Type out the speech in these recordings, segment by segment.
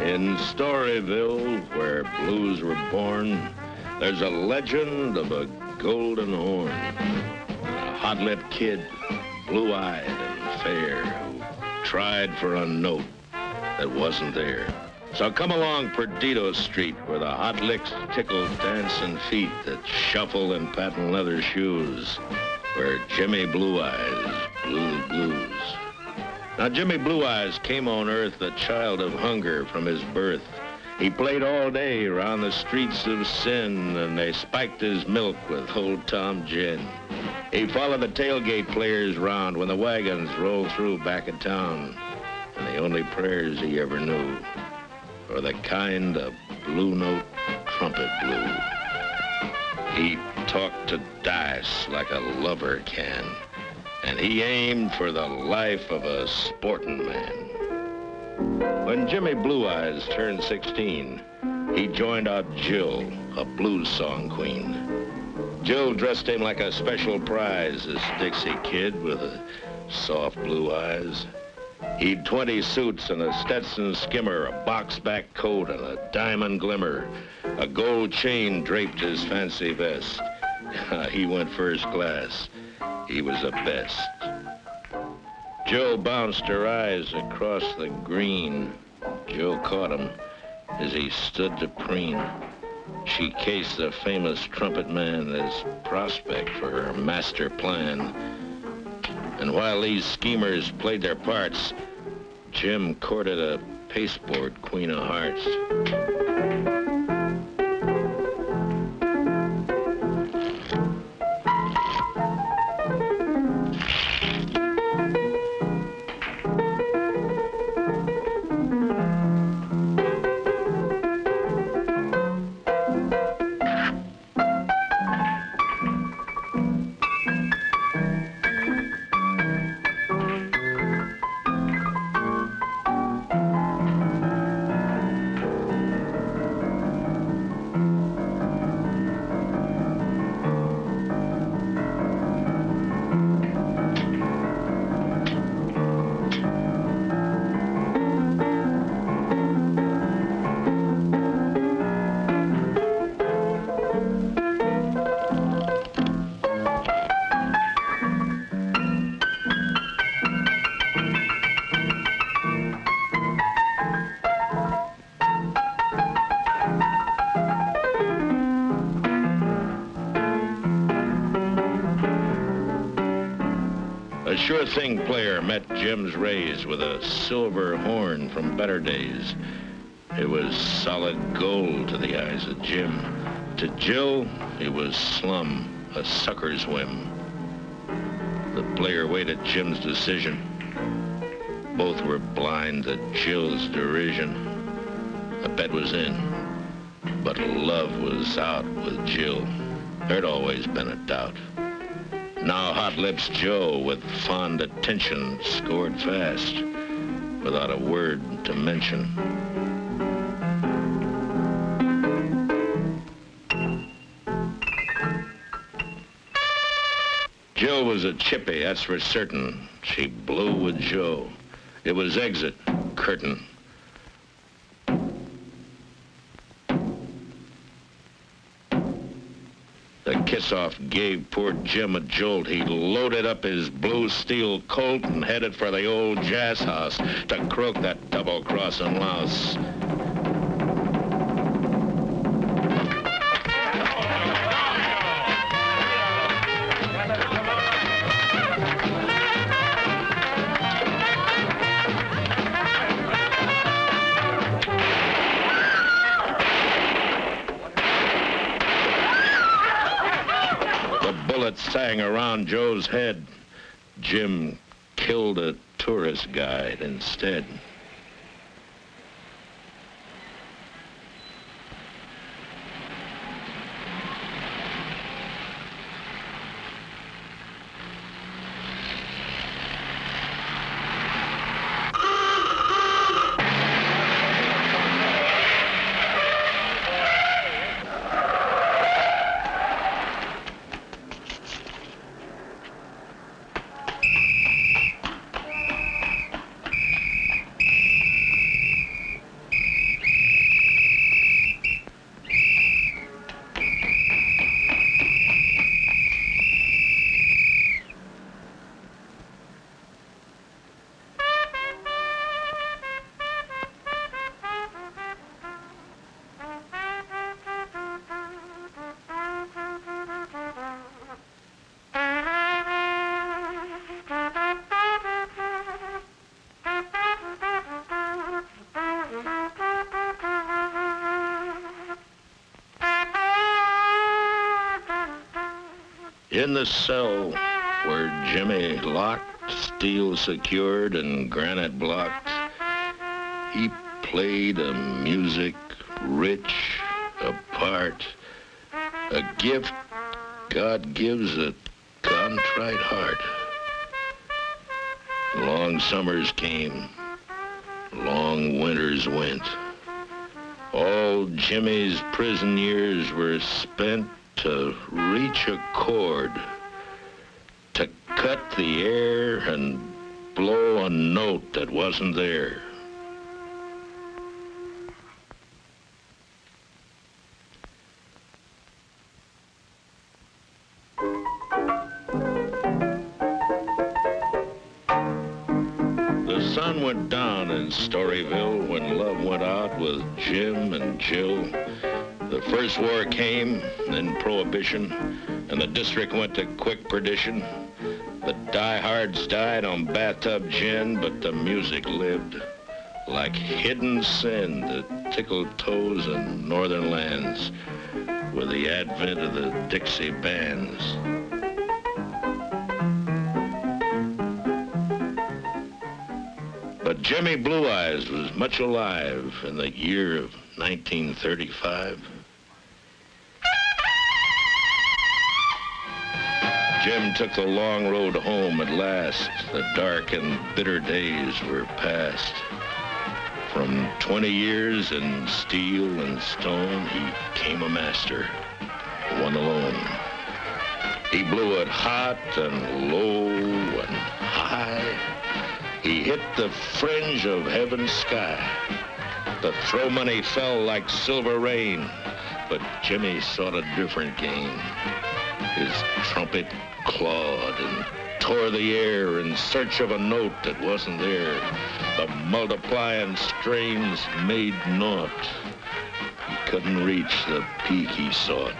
In Storyville, where blues were born, there's a legend of a golden horn. A hot-lipped kid, blue-eyed and fair, who tried for a note that wasn't there. So come along Perdido Street, where the hot licks tickle dancing feet that shuffle in patent leather shoes, where Jimmy Blue Eyes blew the blues. Now, Jimmy Blue Eyes came on earth a child of hunger from his birth. He played all day around the streets of sin, and they spiked his milk with Old Tom Gin. He followed the tailgate players round when the wagons rolled through back of town, and the only prayers he ever knew were the kind of blue note trumpet blew. He talked to dice like a lover can, and he aimed for the life of a sporting man. When Jimmy Blue Eyes turned 16, he joined out Jill, a blues song queen. Jill dressed him like a special prize, this Dixie kid with the soft blue eyes. He'd 20 suits and a Stetson skimmer, a box-back coat and a diamond glimmer. A gold chain draped his fancy vest. He went first class. He was the best. Jill bounced her eyes across the green. Jill caught him as he stood to preen. She cased the famous trumpet man as prospect for her master plan. And while these schemers played their parts, Jim courted a pasteboard queen of hearts. A sure-thing player met Jim's raise with a silver horn from better days. It was solid gold to the eyes of Jim. To Jill, it was slum, a sucker's whim. The player waited Jim's decision. Both were blind to Jill's derision. The bet was in, but love was out with Jill. There'd always been a doubt. Now Hot Lips Joe, with fond attention, scored fast, without a word to mention. Jill was a chippy, that's for certain. She blew with Joe. It was exit, curtain. The kiss-off gave poor Jim a jolt. He loaded up his blue steel Colt and headed for the old jazz house to croak that double-crossing louse. Bullets sang around Joe's head. Jim killed a tourist guide instead. In the cell where Jimmy locked, steel secured, and granite blocked, he played a music rich, apart, a gift God gives a contrite heart. Long summers came, long winters went. All Jimmy's prison years were spent to reach a chord, to cut the air and blow a note that wasn't there. The sun went down in Storyville when love went out with Jim and Jill. The first war came, then Prohibition, and the district went to quick perdition. The diehards died on bathtub gin, but the music lived like hidden sin that tickled toes in northern lands with the advent of the Dixie bands. But Jimmy Blue Eyes was much alive in the year of 1935. Jim took the long road home at last. The dark and bitter days were past. From 20 years in steel and stone, he came a master, one alone. He blew it hot and low and high. He hit the fringe of heaven's sky. The throw money fell like silver rain, but Jimmy sought a different game. His trumpet clawed and tore the air in search of a note that wasn't there. The multiplying strains made naught. He couldn't reach the peak he sought.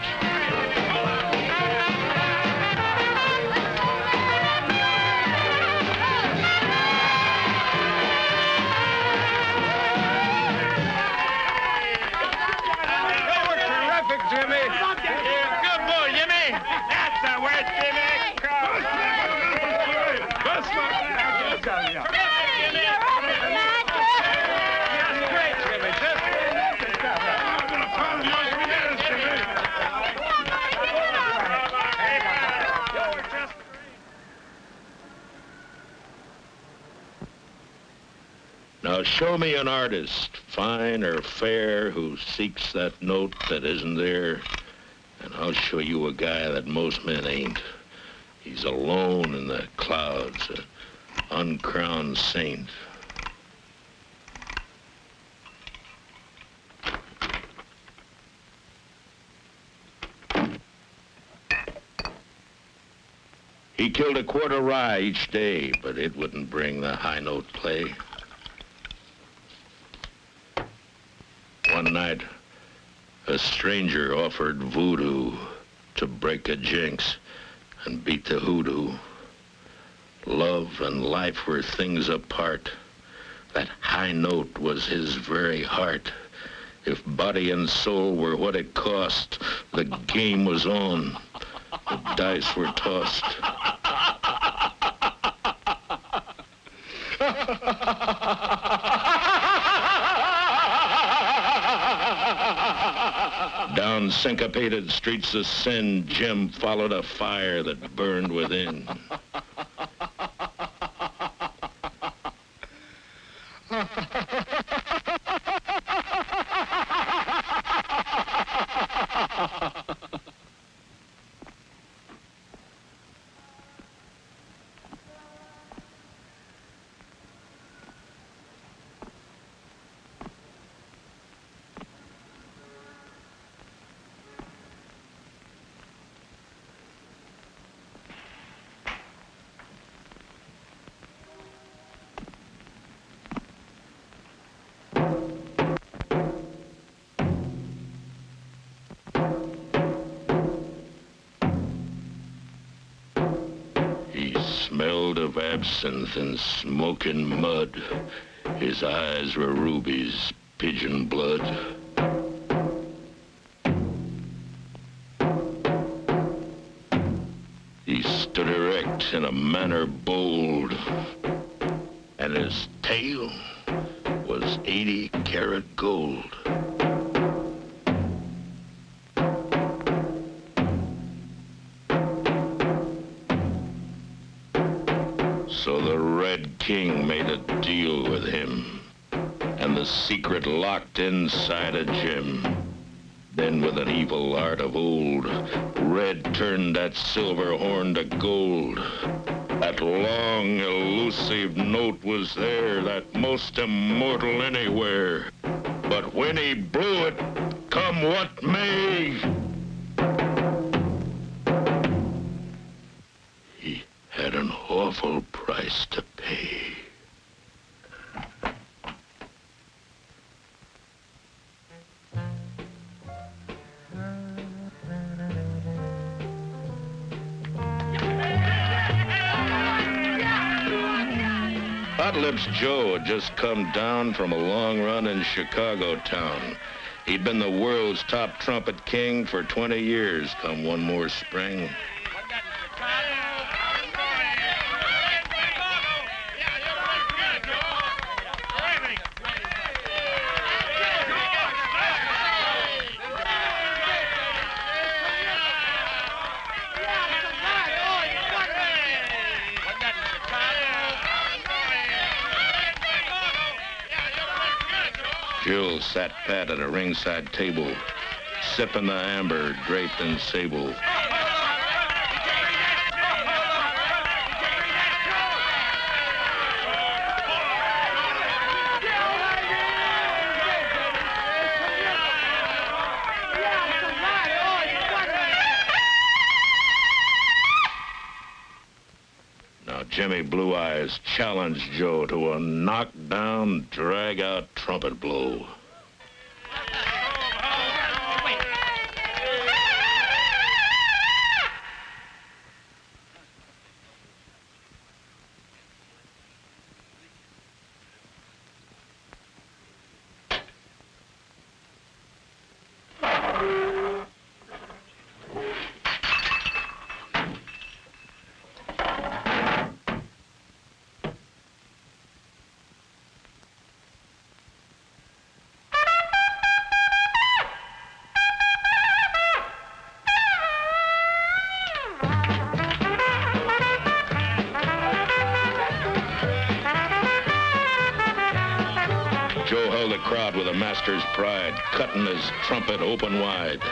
Now show me an artist, fine or fair, who seeks that note that isn't there, and I'll show you a guy that most men ain't. He's alone in the clouds, an uncrowned saint. He killed a quart of rye each day, but it wouldn't bring the high note play. One night, a stranger offered voodoo to break a jinx and beat the hoodoo. Love and life were things apart. That high note was his very heart. If body and soul were what it cost, the game was on. The dice were tossed. Down syncopated streets of sin, Jim followed a fire that burned within. Smelled of absinthe and smoking mud. His eyes were rubies, pigeon blood. walked in a manner bold, and his tail was 80-karat gold. So the Red King made a deal with him, and the secret locked inside a gem. Then with an evil art of old, Red turned that silver horn to gold. That long, elusive note was there, that most immortal anywhere. But when he blew it, come what may, he had an awful price to pay. Hot Lips Joe had just come down from a long run in Chicago town. He'd been the world's top trumpet king for 20 years come one more spring. Jill sat pat at a ringside table, sipping the amber draped in sable. Now Jimmy Blue Eyes challenged Joe to a knockdown, drag-out trumpet blow. Joe held the crowd with a master's pride, cutting his trumpet open wide.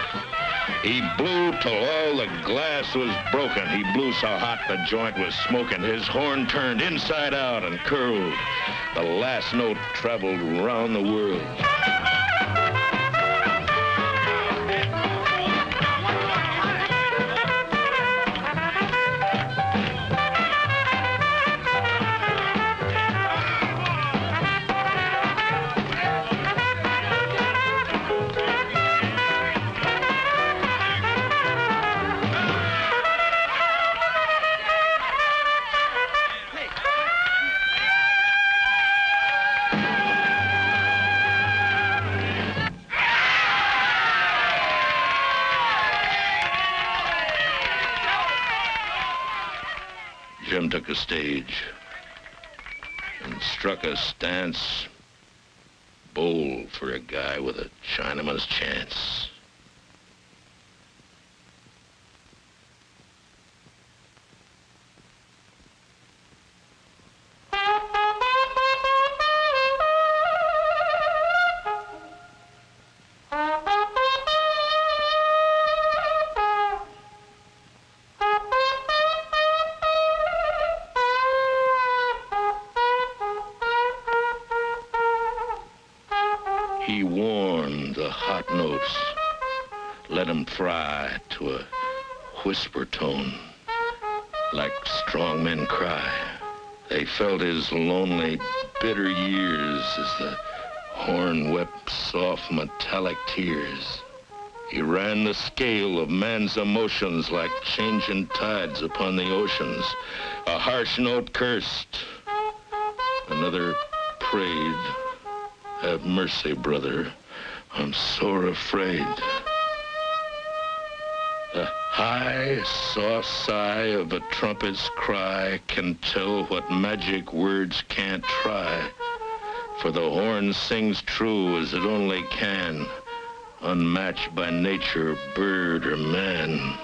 He blew till all the glass was broken. He blew so hot the joint was smoking. His horn turned inside out and curled. The last note traveled round the world. Jim took a stage and struck a stance bold for a guy with a Chinaman's chance. He warmed the hot notes, let them fry to a whisper tone, like strong men cry. They felt his lonely, bitter years as the horn wept soft, metallic tears. He ran the scale of man's emotions like changing tides upon the oceans. A harsh note cursed, another prayed. Have mercy, brother, I'm sore afraid. The high, soft sigh of a trumpet's cry can tell what magic words can't try. For the horn sings true as it only can, unmatched by nature, bird, or man.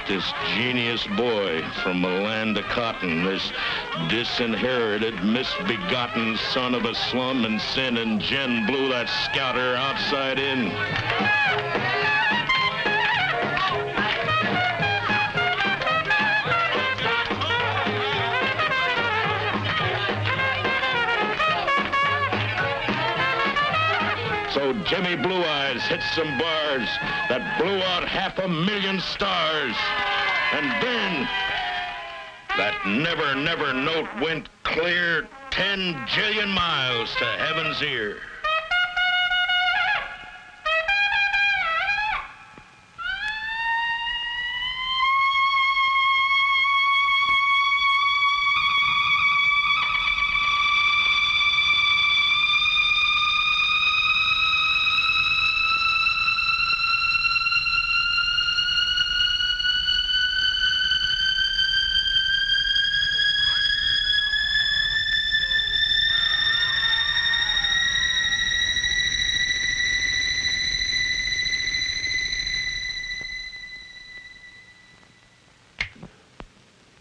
This genius boy from a land of cotton, this disinherited, misbegotten son of a slum and sin and gin blew that scouter outside in. So Jimmy Blue Eyes hit some bars that blew out 500,000 stars. And then that never, never note went clear 10 jillion miles to heaven's ear.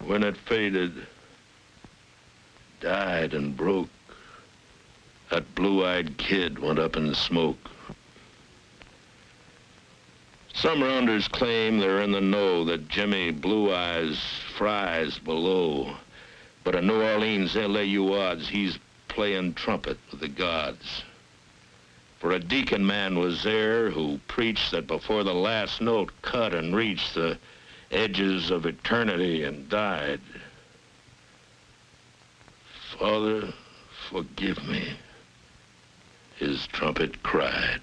When it faded, died and broke, that blue-eyed kid went up in the smoke. Some rounders claim they're in the know that Jimmy Blue Eyes fries below. But in New Orleans, they'll lay you odds he's playing trumpet with the gods. For a deacon man was there who preached that before the last note cut and reached the edges of eternity and died. Father, forgive me, his trumpet cried.